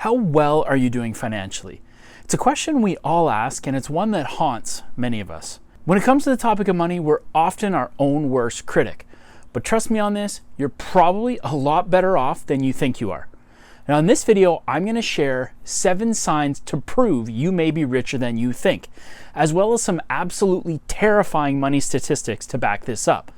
How well are you doing financially? It's a question we all ask, and it's one that haunts many of us. When it comes to the topic of money, we're often our own worst critic. But trust me on this, you're probably a lot better off than you think you are. Now in this video, I'm going to share 7 signs to prove you may be richer than you think, as well as some absolutely terrifying money statistics to back this up.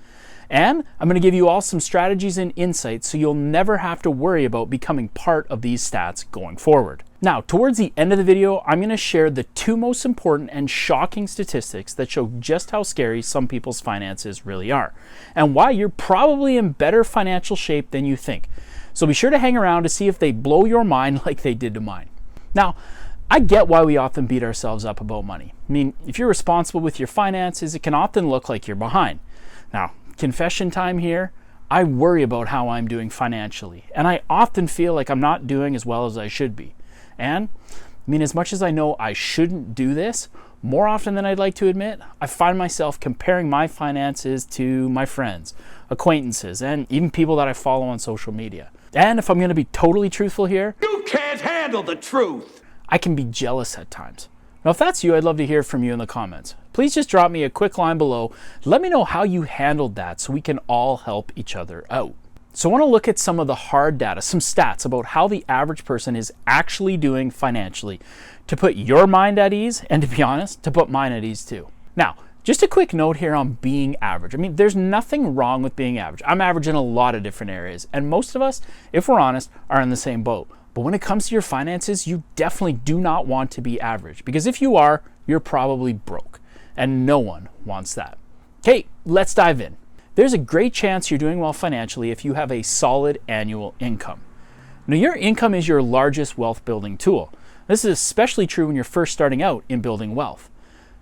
And I'm going to give you all some strategies and insights so you'll never have to worry about becoming part of these stats going forward. Now, towards the end of the video, I'm going to share the 2 most important and shocking statistics that show just how scary some people's finances really are, and why you're probably in better financial shape than you think. So be sure to hang around to see if they blow your mind like they did to mine. Now, I get why we often beat ourselves up about money. I mean, if you're responsible with your finances, it can often look like you're behind. Now, confession time here, I worry about how I'm doing financially, and I often feel like I'm not doing as well as I should be. And, I mean, as much as I know I shouldn't do this, more often than I'd like to admit, I find myself comparing my finances to my friends, acquaintances, and even people that I follow on social media. And if I'm going to be totally truthful here, you can't handle the truth! I can be jealous at times. Now, if that's you, I'd love to hear from you in the comments. Please just drop me a quick line below. Let me know how you handled that so we can all help each other out. So I want to look at some of the hard data, some stats about how the average person is actually doing financially to put your mind at ease, and to be honest, to put mine at ease too. Now, just a quick note here on being average. I mean, there's nothing wrong with being average. I'm average in a lot of different areas, and most of us, if we're honest, are in the same boat. But when it comes to your finances, you definitely do not want to be average, because if you are, you're probably broke, and no one wants that. Okay, let's dive in. There's a great chance you're doing well financially if you have a solid annual income. Now, your income is your largest wealth building tool. This is especially true when you're first starting out in building wealth.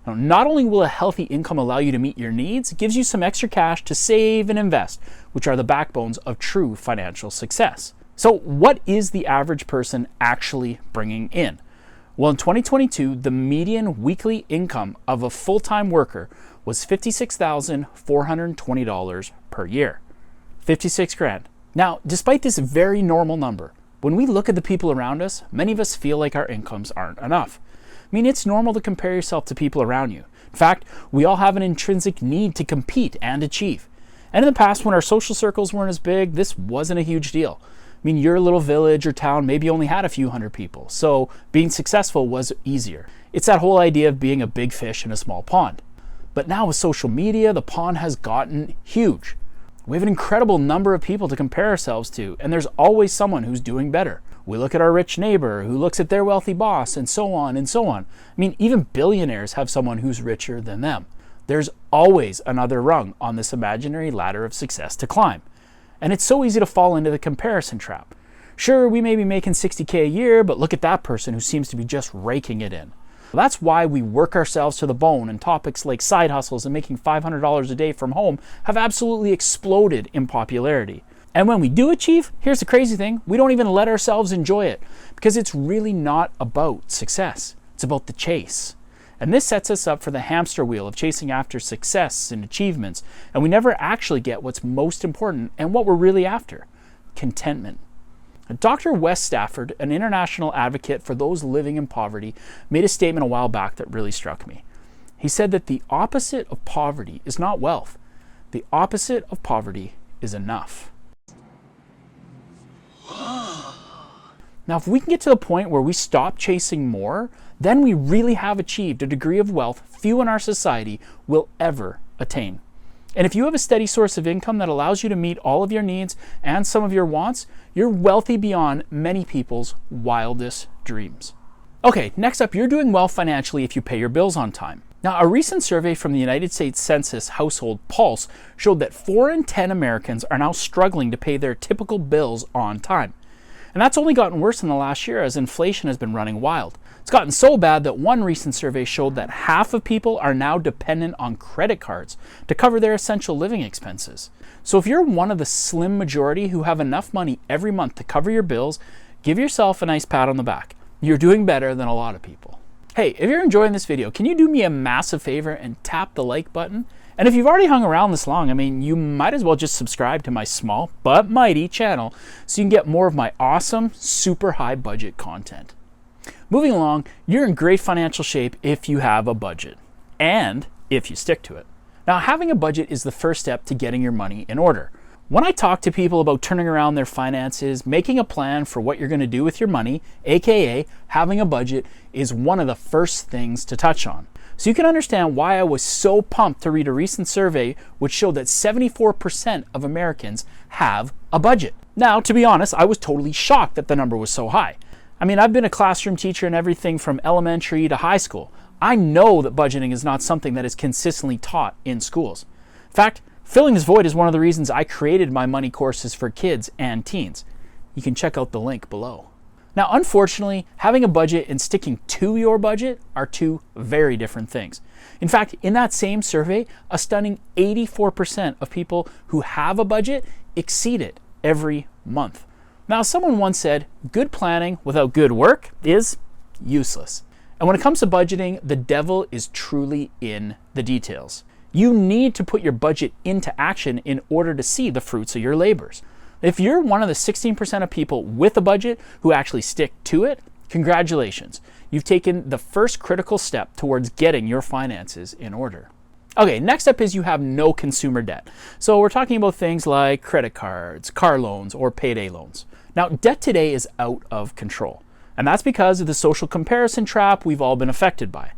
Now, not only will a healthy income allow you to meet your needs, it gives you some extra cash to save and invest, which are the backbones of true financial success. So what is the average person actually bringing in? Well, in 2022, the median weekly income of a full-time worker was $56,420 per year. 56 grand. Now, despite this very normal number, when we look at the people around us, many of us feel like our incomes aren't enough. I mean, it's normal to compare yourself to people around you. In fact, we all have an intrinsic need to compete and achieve. And in the past, when our social circles weren't as big, this wasn't a huge deal. I mean, your little village or town maybe only had a few hundred people, so being successful was easier. It's that whole idea of being a big fish in a small pond. But now with social media, the pond has gotten huge. We have an incredible number of people to compare ourselves to, and there's always someone who's doing better. We look at our rich neighbor who looks at their wealthy boss, and so on and so on. I mean, even billionaires have someone who's richer than them. There's always another rung on this imaginary ladder of success to climb. And it's so easy to fall into the comparison trap. Sure, we may be making $60K a year, but look at that person who seems to be just raking it in. Well, that's why we work ourselves to the bone, and topics like side hustles and making $500 a day from home have absolutely exploded in popularity. And when we do achieve, here's the crazy thing, we don't even let ourselves enjoy it, because it's really not about success. It's about the chase. And this sets us up for the hamster wheel of chasing after success and achievements, and we never actually get what's most important and what we're really after: contentment. Dr. Wes Stafford, an international advocate for those living in poverty, made a statement a while back that really struck me. He said that the opposite of poverty is not wealth. The opposite of poverty is enough. Now, if we can get to the point where we stop chasing more, then we really have achieved a degree of wealth few in our society will ever attain. And if you have a steady source of income that allows you to meet all of your needs and some of your wants, you're wealthy beyond many people's wildest dreams. Okay, next up, you're doing well financially if you pay your bills on time. Now, a recent survey from the United States Census Household Pulse showed that 4 in 10 Americans are now struggling to pay their typical bills on time. And that's only gotten worse in the last year as inflation has been running wild. It's gotten so bad that one recent survey showed that half of people are now dependent on credit cards to cover their essential living expenses. So if you're one of the slim majority who have enough money every month to cover your bills, give yourself a nice pat on the back. You're doing better than a lot of people. Hey, if you're enjoying this video, can you do me a massive favor and tap the like button? And if you've already hung around this long, you might as well just subscribe to my small but mighty channel so you can get more of my awesome, super high budget content. Moving along, you're in great financial shape if you have a budget and if you stick to it. Now, having a budget is the first step to getting your money in order. When I talk to people about turning around their finances, making a plan for what you're going to do with your money, aka having a budget, is one of the first things to touch on. So you can understand why I was so pumped to read a recent survey which showed that 74% of Americans have a budget. Now, to be honest, I was totally shocked that the number was so high. I've been a classroom teacher in everything from elementary to high school. I know that budgeting is not something that is consistently taught in schools. In fact, filling this void is one of the reasons I created my money courses for kids and teens. You can check out the link below. Now, unfortunately, having a budget and sticking to your budget are two very different things. In fact, in that same survey, a stunning 84% of people who have a budget exceed it every month. Now, someone once said, good planning without good work is useless. And when it comes to budgeting, the devil is truly in the details. You need to put your budget into action in order to see the fruits of your labors. If you're one of the 16% of people with a budget who actually stick to it, congratulations. You've taken the first critical step towards getting your finances in order. Okay, next up is you have no consumer debt. So we're talking about things like credit cards, car loans, or payday loans. Now, debt today is out of control. And that's because of the social comparison trap we've all been affected by.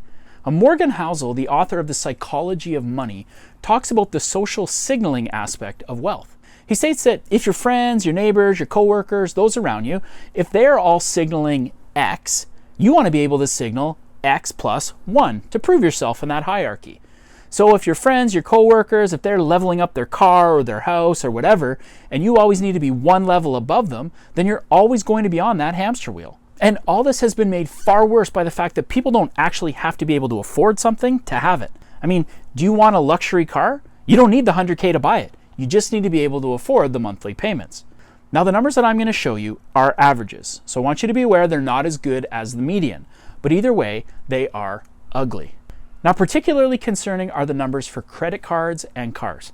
Morgan Housel, the author of The Psychology of Money, talks about the social signaling aspect of wealth. He states that if your friends, your neighbors, your coworkers, those around you, if they're all signaling X, you want to be able to signal X plus 1 to prove yourself in that hierarchy. So if your friends, your coworkers, if they're leveling up their car or their house or whatever, and you always need to be one level above them, then you're always going to be on that hamster wheel. And all this has been made far worse by the fact that people don't actually have to be able to afford something to have it. Do you want a luxury car? You don't need the 100K to buy it. You just need to be able to afford the monthly payments. Now, the numbers that I'm going to show you are averages. So I want you to be aware they're not as good as the median. But either way, they are ugly. Now, particularly concerning are the numbers for credit cards and cars.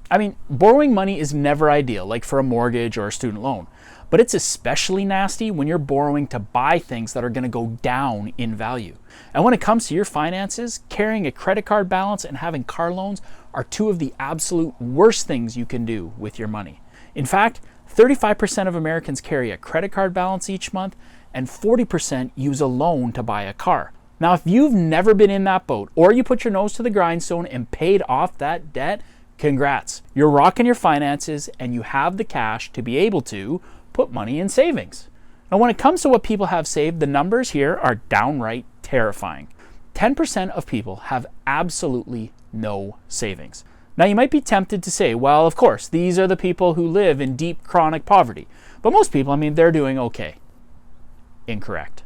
Borrowing money is never ideal, like for a mortgage or a student loan. But it's especially nasty when you're borrowing to buy things that are going to go down in value. And when it comes to your finances, carrying a credit card balance and having car loans are two of the absolute worst things you can do with your money. In fact, 35% of Americans carry a credit card balance each month, and 40% use a loan to buy a car. Now, if you've never been in that boat, or you put your nose to the grindstone and paid off that debt, congrats. You're rocking your finances and you have the cash to be able to put money in savings. Now, when it comes to what people have saved, the numbers here are downright terrifying. 10% of people have absolutely no savings. Now, you might be tempted to say, well, of course, these are the people who live in deep chronic poverty. But most people, they're doing okay. Incorrect.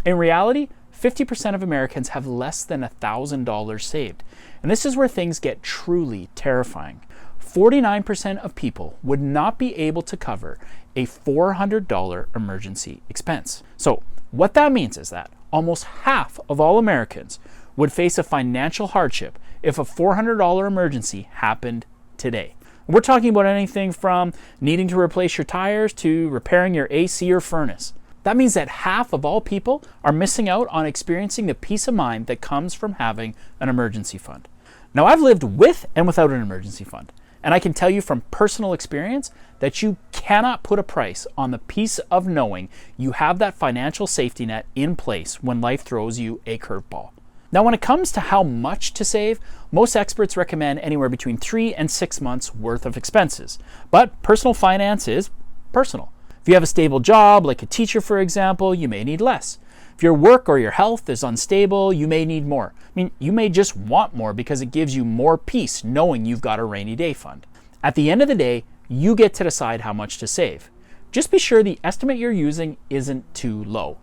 In reality, 50% of Americans have less than $1,000 saved. And this is where things get truly terrifying. 49% of people would not be able to cover a $400 emergency expense. So what that means is that almost half of all Americans would face a financial hardship if a $400 emergency happened today. We're talking about anything from needing to replace your tires to repairing your AC or furnace. That means that half of all people are missing out on experiencing the peace of mind that comes from having an emergency fund. Now, I've lived with and without an emergency fund, and I can tell you from personal experience that you cannot put a price on the peace of knowing you have that financial safety net in place when life throws you a curveball. Now, when it comes to how much to save, most experts recommend anywhere between 3 and 6 months worth of expenses. But personal finance is personal. If you have a stable job, like a teacher, for example, you may need less. If your work or your health is unstable, you may need more. You may just want more because it gives you more peace knowing you've got a rainy day fund. At the end of the day, you get to decide how much to save. Just be sure the estimate you're using isn't too low.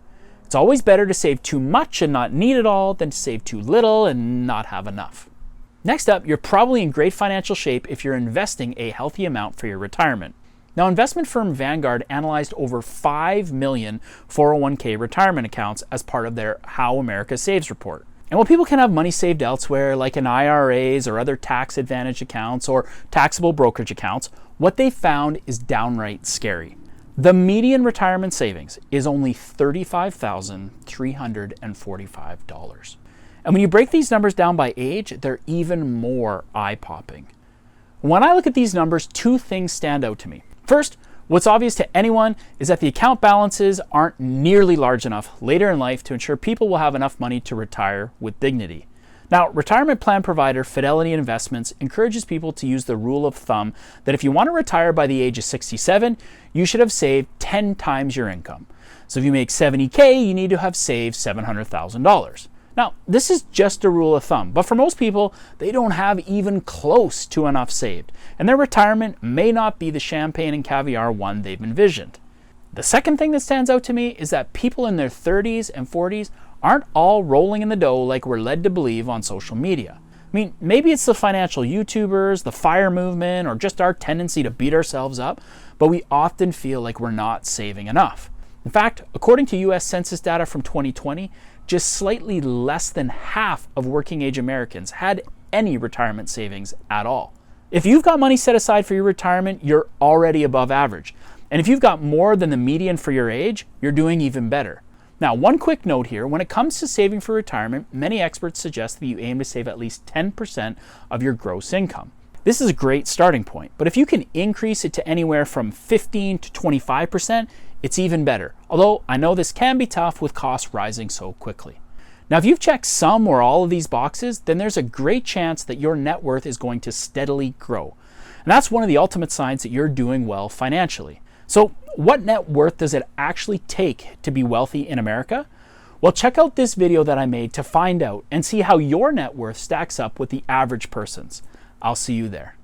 It's always better to save too much and not need it all than to save too little and not have enough. Next up, you're probably in great financial shape if you're investing a healthy amount for your retirement. Now, investment firm Vanguard analyzed over 5 million 401k retirement accounts as part of their How America Saves report. And while people can have money saved elsewhere, like in IRAs or other tax advantage accounts or taxable brokerage accounts, what they found is downright scary. The median retirement savings is only $35,345. And when you break these numbers down by age, they're even more eye-popping. When I look at these numbers, two things stand out to me. First, what's obvious to anyone is that the account balances aren't nearly large enough later in life to ensure people will have enough money to retire with dignity. Now, retirement plan provider Fidelity Investments encourages people to use the rule of thumb that if you want to retire by the age of 67, you should have saved 10 times your income. So if you make $70K, you need to have saved $700,000. Now, this is just a rule of thumb, but for most people, they don't have even close to enough saved, and their retirement may not be the champagne and caviar one they've envisioned. The second thing that stands out to me is that people in their 30s and 40s aren't all rolling in the dough like we're led to believe on social media. I mean, maybe it's the financial YouTubers, the FIRE movement, or just our tendency to beat ourselves up, but we often feel like we're not saving enough. In fact, according to US Census data from 2020, just slightly less than half of working age Americans had any retirement savings at all. If you've got money set aside for your retirement, you're already above average. And if you've got more than the median for your age, you're doing even better. Now, one quick note here, when it comes to saving for retirement, many experts suggest that you aim to save at least 10% of your gross income. This is a great starting point, but if you can increase it to anywhere from 15 to 25%, it's even better. Although I know this can be tough with costs rising so quickly. Now, if you've checked some or all of these boxes, then there's a great chance that your net worth is going to steadily grow. And that's one of the ultimate signs that you're doing well financially. So what net worth does it actually take to be wealthy in America? Well, check out this video that I made to find out and see how your net worth stacks up with the average person's. I'll see you there.